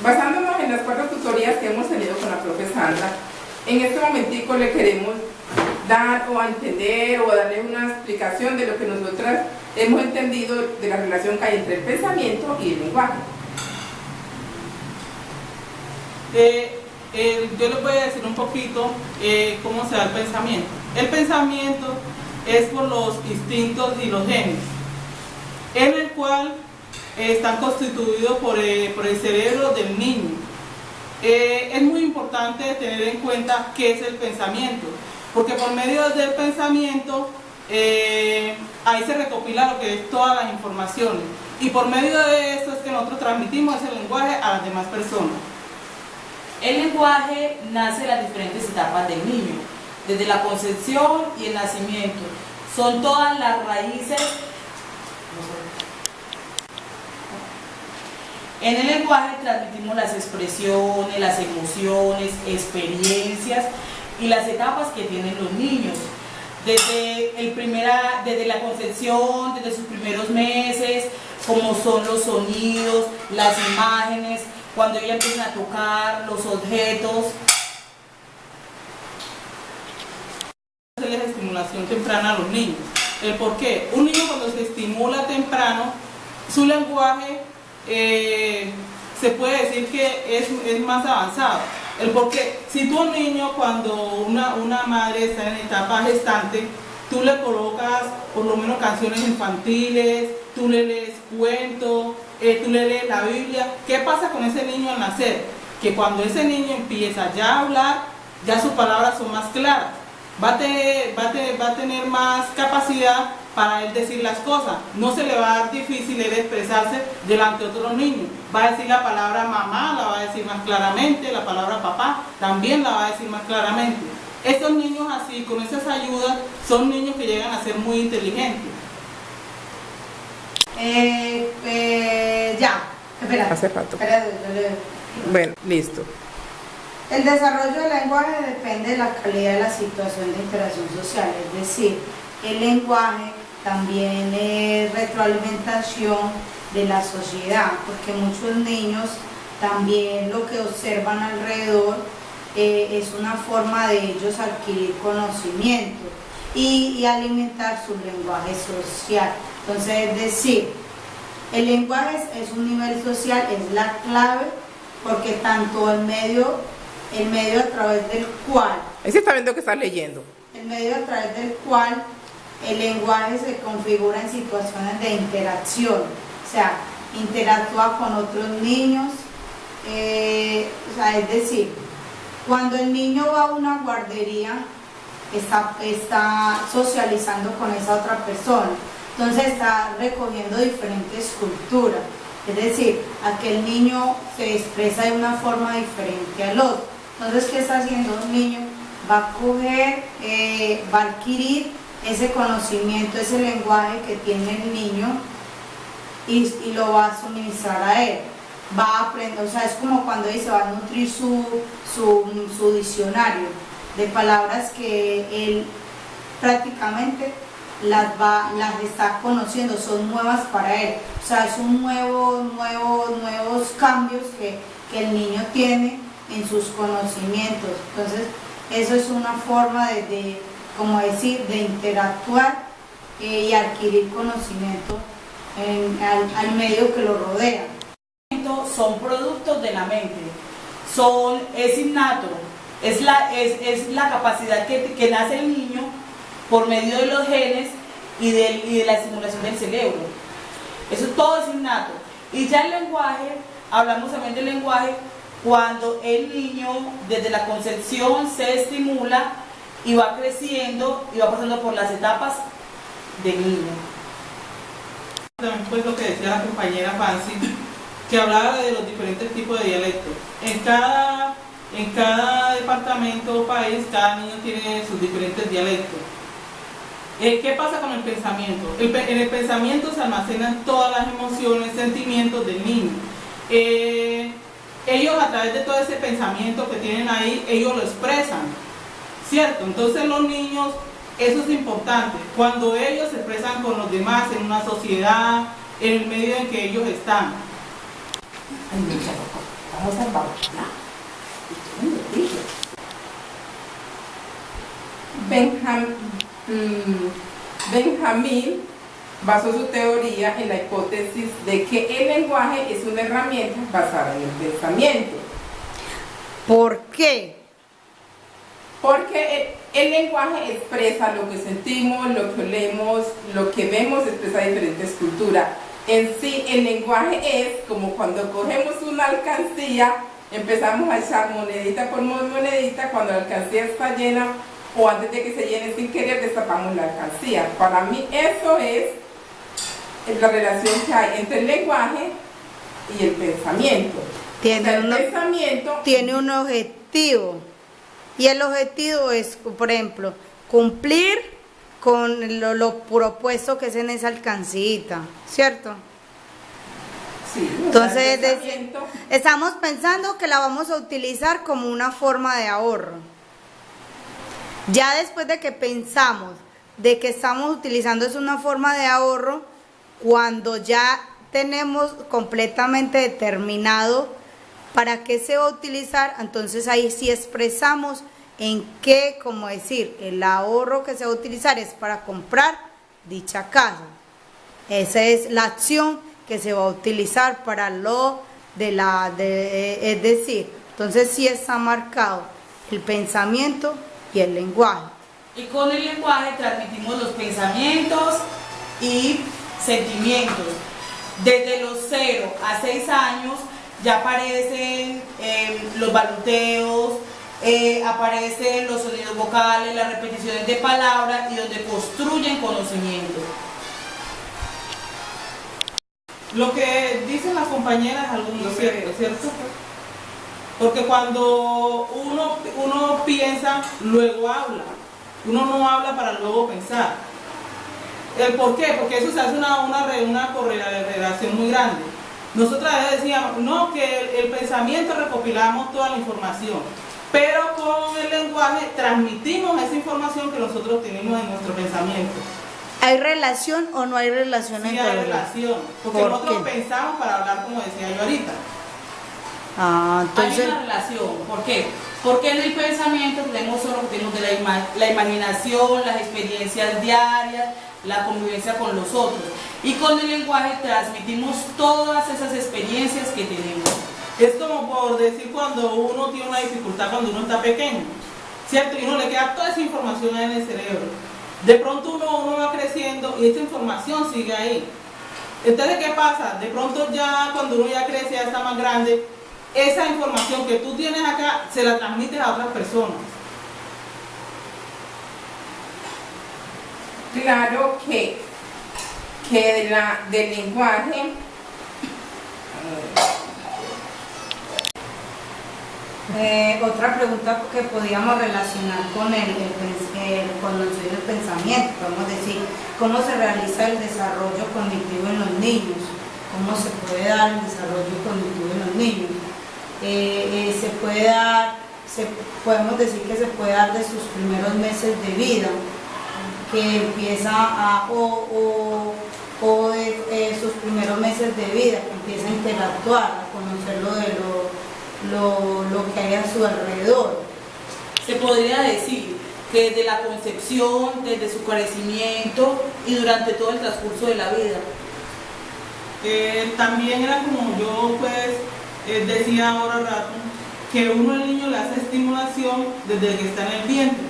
Basándonos en las 4 tutorías que hemos tenido con la profe Sandra, en este momentico le queremos dar o a entender o a darle una explicación de lo que nosotras hemos entendido de la relación que hay entre el pensamiento y el lenguaje. Yo les voy a decir un poquito cómo se da el pensamiento. El pensamiento es por los instintos y los genes, en el cual están constituidos por el cerebro del niño. Es muy importante tener en cuenta qué es el pensamiento, porque por medio del pensamiento ahí se recopila lo que es todas las informaciones, y por medio de eso es que nosotros transmitimos ese lenguaje a las demás personas. El lenguaje nace de las diferentes etapas del niño, desde la concepción y el nacimiento. Son todas las raíces. En el lenguaje transmitimos las expresiones, las emociones, experiencias y las etapas que tienen los niños. Desde la concepción, desde sus primeros meses, como son los sonidos, las imágenes, cuando ellos empiezan a tocar los objetos. Hacerles estimulación temprana a los niños. ¿El por qué? Un niño cuando se estimula temprano, su lenguaje se puede decir que es más avanzado. El por qué, si tú a un niño, cuando una madre está en etapa gestante, tú le colocas por lo menos canciones infantiles, tú le lees cuentos, tú le lees la Biblia. ¿Qué pasa con ese niño al nacer? Que cuando ese niño empieza ya a hablar, ya sus palabras son más claras, va a tener más capacidad para él decir las cosas. No se le va a dar difícil él expresarse delante de otros niños. Va a decir la palabra mamá, la va a decir más claramente, la palabra papá también la va a decir más claramente. Estos niños así, con esas ayudas, son niños que llegan a ser muy inteligentes. Espera. Hace rato. Bueno, listo. El desarrollo del lenguaje depende de la calidad de la situación de interacción social, es decir, el lenguaje también es retroalimentación de la sociedad, porque muchos niños también lo que observan alrededor es una forma de ellos adquirir conocimiento y alimentar su lenguaje social. Entonces, es decir, el lenguaje es un nivel social, es la clave, porque tanto el medio a través del cual... Ahí se está viendo que estás leyendo. El medio a través del cual el lenguaje se configura en situaciones de interacción, o sea, interactúa con otros niños, es decir, cuando el niño va a una guardería, está socializando con esa otra persona, entonces está recogiendo diferentes culturas, es decir, aquel niño se expresa de una forma diferente al otro. Entonces, ¿qué está haciendo un niño? Va a coger, va a adquirir ese conocimiento, ese lenguaje que tiene el niño y lo va a suministrar a él. Va a aprender, o sea, es como cuando dice, va a nutrir su diccionario de palabras que él prácticamente las está conociendo, son nuevas para él. O sea, son nuevos cambios que el niño tiene en sus conocimientos. Entonces, eso es una forma como decir, de interactuar y adquirir conocimiento al medio que lo rodea. Son productos de la mente, es innato, es la capacidad que nace el niño por medio de los genes y de la estimulación del cerebro. Eso todo es innato. Y ya el lenguaje, hablamos también del lenguaje cuando el niño desde la concepción se estimula y va creciendo y va pasando por las etapas del niño. También pues lo que decía la compañera Fancy, que hablaba de los diferentes tipos de dialectos. En cada departamento o país, cada niño tiene sus diferentes dialectos. ¿Qué pasa con el pensamiento? En el pensamiento se almacenan todas las emociones, sentimientos del niño. Ellos a través de todo ese pensamiento que tienen ahí, ellos lo expresan, ¿cierto? Entonces los niños, eso es importante, cuando ellos se expresan con los demás en una sociedad, en el medio en que ellos están. Vamos a evaluar. Benjamín basó su teoría en la hipótesis de que el lenguaje es una herramienta basada en el pensamiento. ¿Por qué? Porque el lenguaje expresa lo que sentimos, lo que olemos, lo que vemos, expresa diferentes culturas. En sí, el lenguaje es como cuando cogemos una alcancía, empezamos a echar monedita por monedita, cuando la alcancía está llena o antes de que se llene sin querer, destapamos la alcancía. Para mí eso es la relación que hay entre el lenguaje y el pensamiento. Tiene un objetivo. Y el objetivo es, por ejemplo, cumplir con lo propuesto que es en esa alcancita, ¿cierto? Sí. Entonces, estamos pensando que la vamos a utilizar como una forma de ahorro. Ya después de que pensamos de que estamos utilizando es una forma de ahorro, cuando ya tenemos completamente determinado para qué se va a utilizar, entonces ahí sí expresamos en qué, como decir, el ahorro que se va a utilizar es para comprar dicha casa. Esa es la acción que se va a utilizar para lo es decir, entonces sí está marcado el pensamiento y el lenguaje. Y con el lenguaje transmitimos los pensamientos y sentimientos. Desde los 0 a 6 años ya aparecen los balbuceos, aparecen los sonidos vocales, las repeticiones de palabras y donde construyen conocimiento. Lo que dicen las compañeras es algo muy cierto, ¿cierto? Porque cuando uno piensa, luego habla. Uno no habla para luego pensar. ¿El por qué? Porque eso se hace una correlación muy grande. Nosotras decíamos, no, que el pensamiento recopilamos toda la información, pero con el lenguaje transmitimos esa información que nosotros tenemos en nuestro pensamiento. ¿Hay relación o no hay relación Sí, entre hay los dos? relación, porque nosotros pensamos para hablar, como decía yo ahorita. Entonces... Hay una relación. ¿Por qué? Porque en el pensamiento tenemos solo que tenemos de la imaginación, las experiencias diarias, la convivencia con los otros. Y con el lenguaje transmitimos todas esas experiencias que tenemos. Es como por decir cuando uno tiene una dificultad cuando uno está pequeño, ¿cierto? Y uno le queda toda esa información en el cerebro. De pronto uno va creciendo y esta información sigue ahí. Entonces, ¿qué pasa? De pronto ya cuando uno ya crece, ya está más grande, esa información que tú tienes acá se la transmites a otras personas. Claro que del lenguaje otra pregunta que podíamos relacionar con el conocido del pensamiento, podemos decir, ¿cómo se realiza el desarrollo cognitivo en los niños? ¿Cómo se puede dar el desarrollo cognitivo en los niños? Podemos decir que se puede dar de sus primeros meses de vida, que empieza de sus primeros meses de vida, que empieza a interactuar, a conocer lo que hay a su alrededor. Se podría decir que desde la concepción, desde su crecimiento y durante todo el transcurso de la vida. También era como yo pues decía ahora rato, que uno al niño le hace estimulación desde que está en el vientre.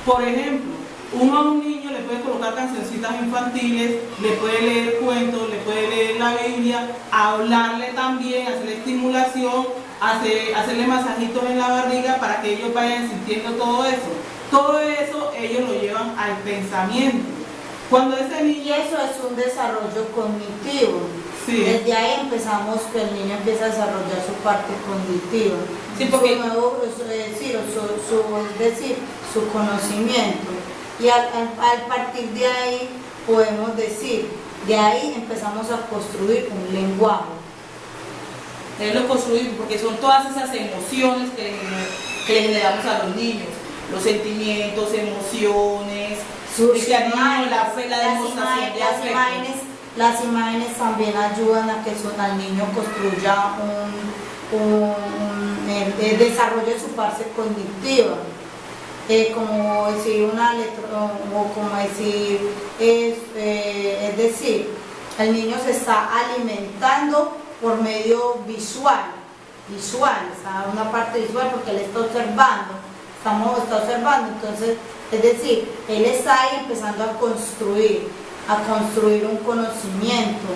Por ejemplo, uno a un niño le puede colocar cancioncitas infantiles, le puede leer cuentos, le puede leer la Biblia, hablarle también, hacerle estimulación, hacerle masajitos en la barriga para que ellos vayan sintiendo todo eso. Todo eso ellos lo llevan al pensamiento. Cuando ese niño... Y eso es un desarrollo cognitivo. Sí. Desde ahí empezamos que el niño empieza a desarrollar su parte cognitiva. Sí, porque... su conocimiento. Y al partir de ahí podemos decir, de ahí empezamos a construir un lenguaje. Lo construimos porque son todas esas emociones que le generamos a los niños, los sentimientos, emociones, la fe, la demostración de afecto. Las imágenes también ayudan a que al niño construya desarrolle su parte cognitiva, como decir una letra, o como decir, es decir, el niño se está alimentando por medio visual, o sea, una parte visual porque él está observando, está observando, entonces, es decir, él está ahí empezando a construir un conocimiento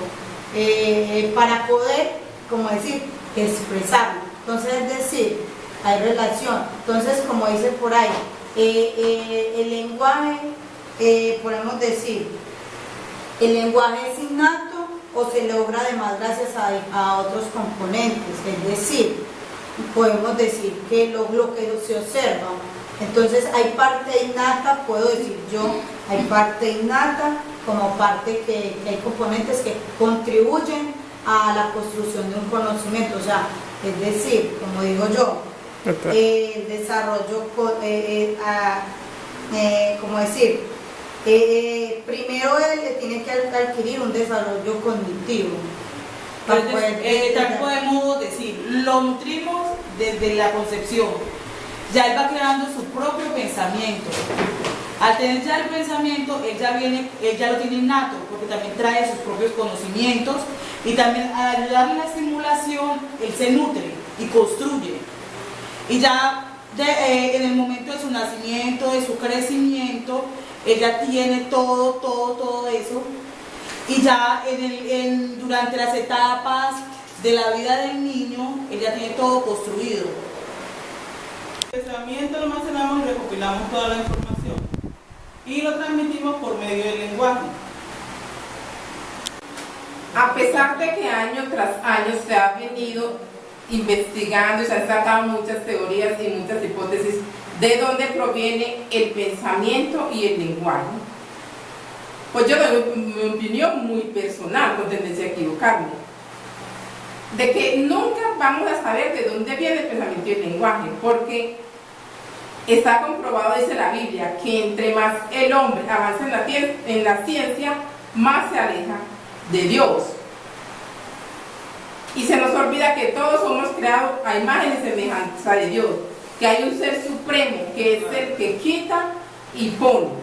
para poder, como decir, expresarlo. Entonces, es decir, hay relación. Entonces, como dice por ahí, el lenguaje, podemos decir, el lenguaje es innato o se logra además gracias a otros componentes, es decir, podemos decir que lo que se observa. Entonces hay parte innata, puedo decir yo, hay parte innata como parte que hay componentes que contribuyen a la construcción de un conocimiento, o sea, es decir, como digo yo, el desarrollo, como decir, primero él tiene que adquirir un desarrollo cognitivo. Tal podemos decir, lo nutrimos desde la concepción. Ya él va creando su propio pensamiento. Al tener ya el pensamiento, él ya lo tiene innato, porque también trae sus propios conocimientos, y también al ayudarle en la estimulación, él se nutre y construye. Y ya en el momento de su nacimiento, de su crecimiento, ella tiene todo eso, y ya durante las etapas de la vida del niño, ella tiene todo construido. El pensamiento lo almacenamos y recopilamos toda la información y lo transmitimos por medio del lenguaje. A pesar de que año tras año se ha venido investigando y se han sacado muchas teorías y muchas hipótesis de dónde proviene el pensamiento y el lenguaje, pues yo doy mi opinión muy personal, con tendencia a equivocarme, de que nunca vamos a saber de dónde viene el pensamiento y el lenguaje, porque está comprobado, dice la Biblia, que entre más el hombre avanza en la ciencia, más se aleja de Dios. Y se nos olvida que todos somos creados a imagen y semejanza de Dios, que hay un ser supremo que es el que quita y pone.